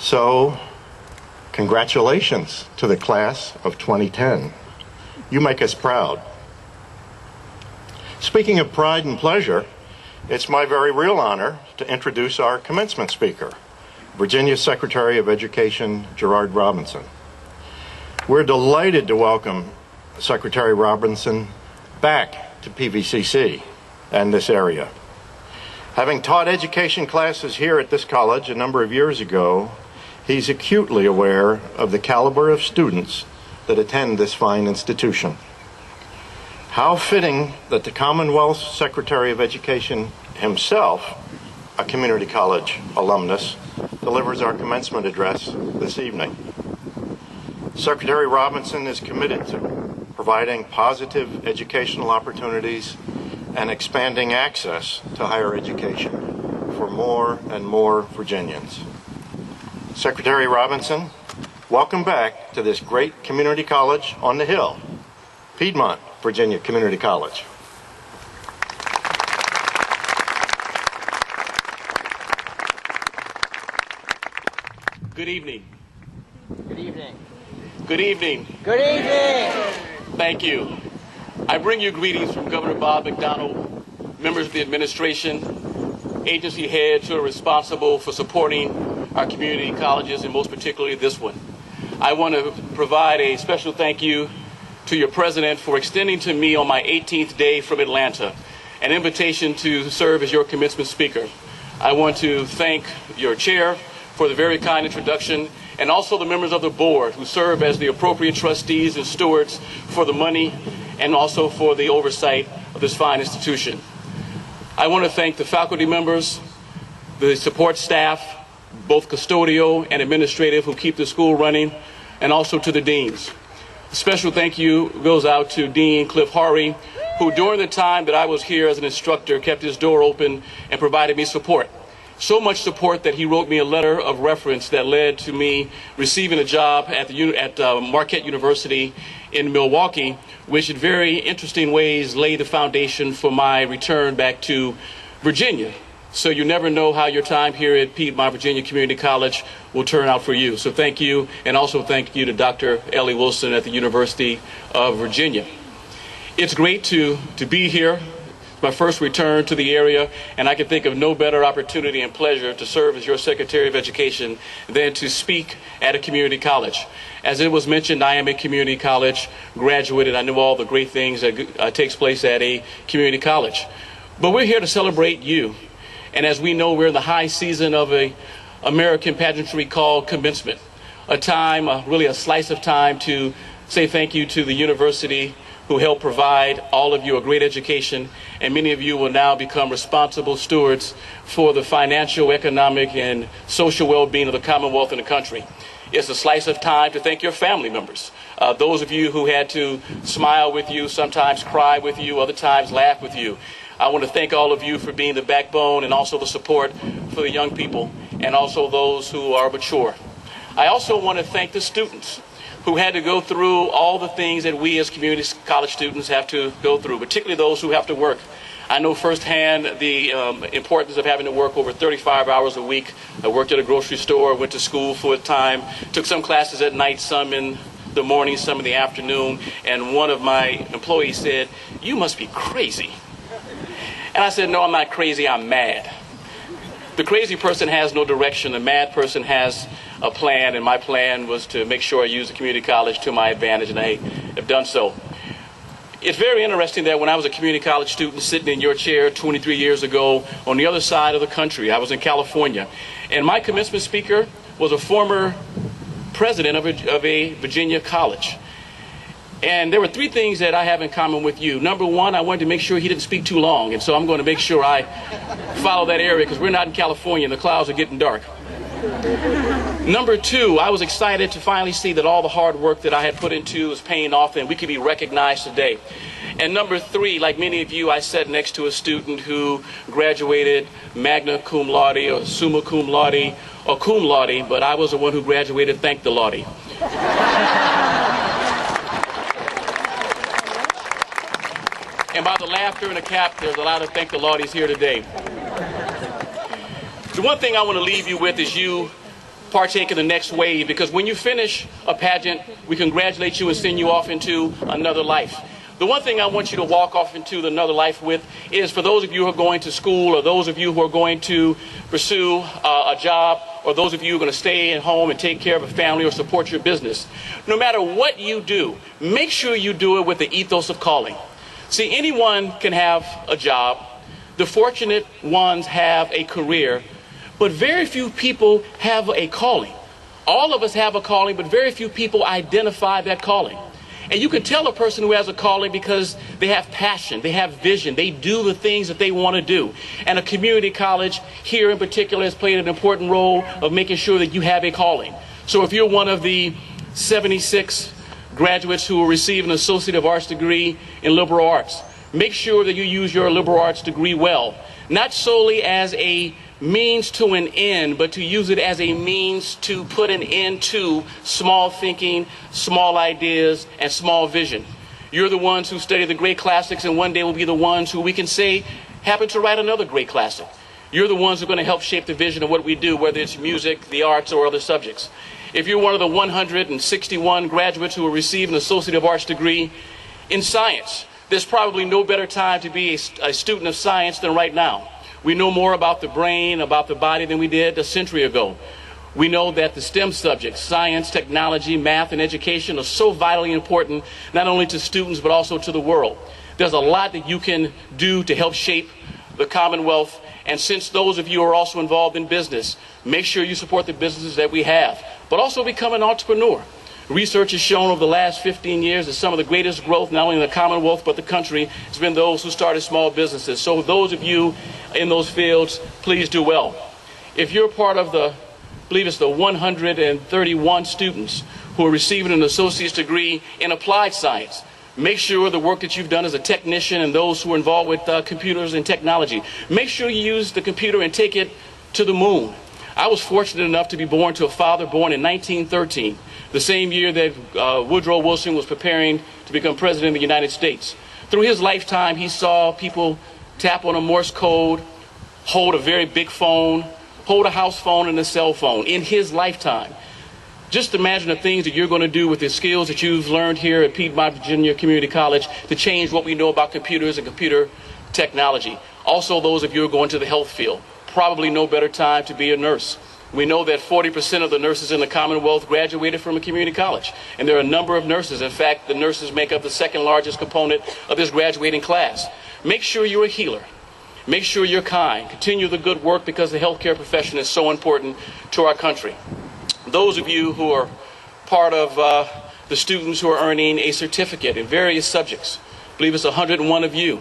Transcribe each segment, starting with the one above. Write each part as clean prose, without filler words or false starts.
So, congratulations to the class of 2010. You make us proud. Speaking of pride and pleasure, it's my very real honor to introduce our commencement speaker, Virginia Secretary of Education, Gerard Robinson. We're delighted to welcome Secretary Robinson back to PVCC and this area. Having taught education classes here at this college a number of years ago, he's acutely aware of the caliber of students that attend this fine institution. How fitting that the Commonwealth's Secretary of Education himself, a community college alumnus, delivers our commencement address this evening. Secretary Robinson is committed to providing positive educational opportunities and expanding access to higher education for more and more Virginians. Secretary Robinson, welcome back to this great community college on the Hill, Piedmont Virginia Community College. Good evening. Good evening. Good evening. Good evening. Thank you. I bring you greetings from Governor Bob McDonnell, members of the administration, agency heads who are responsible for supporting our community colleges, and most particularly this one. I want to provide a special thank you to your president for extending to me on my 18th day from Atlanta an invitation to serve as your commencement speaker. I want to thank your chair for the very kind introduction, and also the members of the board who serve as the appropriate trustees and stewards for the money and also for the oversight of this fine institution. I want to thank the faculty members, the support staff, both custodial and administrative, who keep the school running, and also to the deans. A special thank you goes out to Dean Cliff Harvey, who during the time that I was here as an instructor kept his door open and provided me support. So much support that he wrote me a letter of reference that led to me receiving a job at Marquette University in Milwaukee, which in very interesting ways laid the foundation for my return back to Virginia. So you never know how your time here at Piedmont Virginia Community College will turn out for you. So thank you, and also thank you to Dr. Ellie Wilson at the University of Virginia. It's great to be here. My first return to the area, and I can think of no better opportunity and pleasure to serve as your Secretary of Education than to speak at a community college. As it was mentioned, I am a community college graduate, and I know all the great things that takes place at a community college. But we're here to celebrate you. And as we know, we're in the high season of an American pageantry called commencement, a time, really a slice of time to say thank you to the university who helped provide all of you a great education, and many of you will now become responsible stewards for the financial, economic, and social well-being of the Commonwealth and the country. It's a slice of time to thank your family members, those of you who had to smile with you, sometimes cry with you, other times laugh with you. I want to thank all of you for being the backbone and also the support for the young people and also those who are mature. I also want to thank the students who had to go through all the things that we as community college students have to go through, particularly those who have to work. I know firsthand the importance of having to work over 35 hours a week. I worked at a grocery store, went to school full time, took some classes at night, some in the morning, some in the afternoon, and one of my employees said, "You must be crazy." And I said, "No, I'm not crazy, I'm mad." The crazy person has no direction. The mad person has a plan, and my plan was to make sure I use the community college to my advantage, and I have done so. It's very interesting that when I was a community college student sitting in your chair 23 years ago on the other side of the country, I was in California, and my commencement speaker was a former president of a Virginia college. And there were three things that I have in common with you. Number one, I wanted to make sure he didn't speak too long, and so I'm going to make sure I follow that area because we're not in California and the clouds are getting dark. Number two, I was excited to finally see that all the hard work that I had put into was paying off and we could be recognized today. And number three, like many of you, I sat next to a student who graduated magna cum laude or summa cum laude or cum laude, but I was the one who graduated thank the laude. And by the laughter and the cap, there's a lot of thank the laudes here today. The one thing I want to leave you with is you partake in the next wave, because when you finish a pageant, we congratulate you and send you off into another life. The one thing I want you to walk off into another life with is, for those of you who are going to school, or those of you who are going to pursue a job, or those of you who are going to stay at home and take care of a family or support your business, no matter what you do, make sure you do it with the ethos of calling. See, anyone can have a job. The fortunate ones have a career, but very few people have a calling. All of us have a calling, but very few people identify that calling. And you can tell a person who has a calling because they have passion, they have vision, they do the things that they want to do. And a community college here in particular has played an important role of making sure that you have a calling. So if you're one of the 76 graduates who will receive an Associate of Arts degree in liberal arts, make sure that you use your liberal arts degree well, not solely as a means to an end, but to use it as a means to put an end to small thinking, small ideas, and small vision. You're the ones who study the great classics, and one day will be the ones who we can say happen to write another great classic. You're the ones who are going to help shape the vision of what we do, whether it's music, the arts, or other subjects. If you're one of the 161 graduates who will receive an Associate of Arts degree in science, there's probably no better time to be a student of science than right now. We know more about the brain, about the body than we did a century ago. We know that the STEM subjects, science, technology, math, and education, are so vitally important, not only to students, but also to the world. There's a lot that you can do to help shape the Commonwealth. And since those of you are also involved in business, make sure you support the businesses that we have, but also become an entrepreneur. Research has shown over the last 15 years that some of the greatest growth, not only in the Commonwealth, but the country, has been those who started small businesses. So those of you in those fields, please do well. If you're part of I believe it's the 131 students who are receiving an associate's degree in applied science, make sure the work that you've done as a technician and those who are involved with computers and technology, make sure you use the computer and take it to the moon. I was fortunate enough to be born to a father born in 1913, the same year that Woodrow Wilson was preparing to become president of the United States. Through his lifetime, he saw people tap on a Morse code, hold a very big phone, hold a house phone and a cell phone in his lifetime. Just imagine the things that you're going to do with the skills that you've learned here at Piedmont Virginia Community College to change what we know about computers and computer technology. Also, those of you who are going to the health field, probably no better time to be a nurse. We know that 40% of the nurses in the Commonwealth graduated from a community college. And there are a number of nurses. In fact, the nurses make up the second largest component of this graduating class. Make sure you're a healer. Make sure you're kind. Continue the good work, because the healthcare profession is so important to our country. Those of you who are part of the students who are earning a certificate in various subjects, I believe it's 101 of you,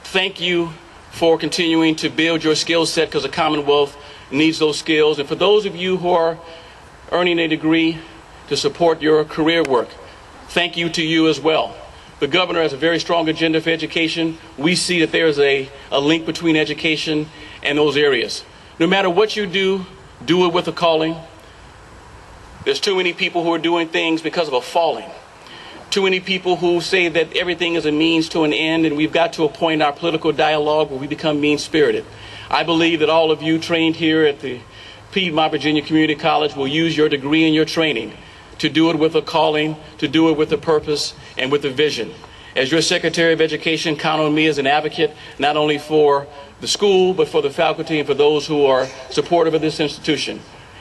thank you for continuing to build your skill set, because the Commonwealth needs those skills. And for those of you who are earning a degree to support your career work, thank you to you as well. The governor has a very strong agenda for education. We see that there is a link between education and those areas. No matter what you do, do it with a calling. There's too many people who are doing things because of a falling. Too many people who say that everything is a means to an end, and we've got to a point in our political dialogue where we become mean-spirited. I believe that all of you trained here at the Piedmont Virginia Community College will use your degree and your training to do it with a calling, to do it with a purpose, and with a vision. As your Secretary of Education, count on me as an advocate, not only for the school, but for the faculty and for those who are supportive of this institution.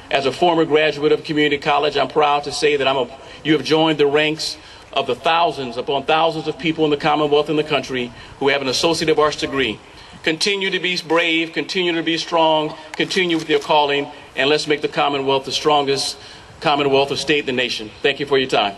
As a former graduate of community college, I'm proud to say that you have joined the ranks of the thousands upon thousands of people in the Commonwealth and the country who have an Associate of Arts degree. Continue to be brave, continue to be strong, continue with your calling, and let's make the Commonwealth the strongest Commonwealth or state in the nation. Thank you for your time.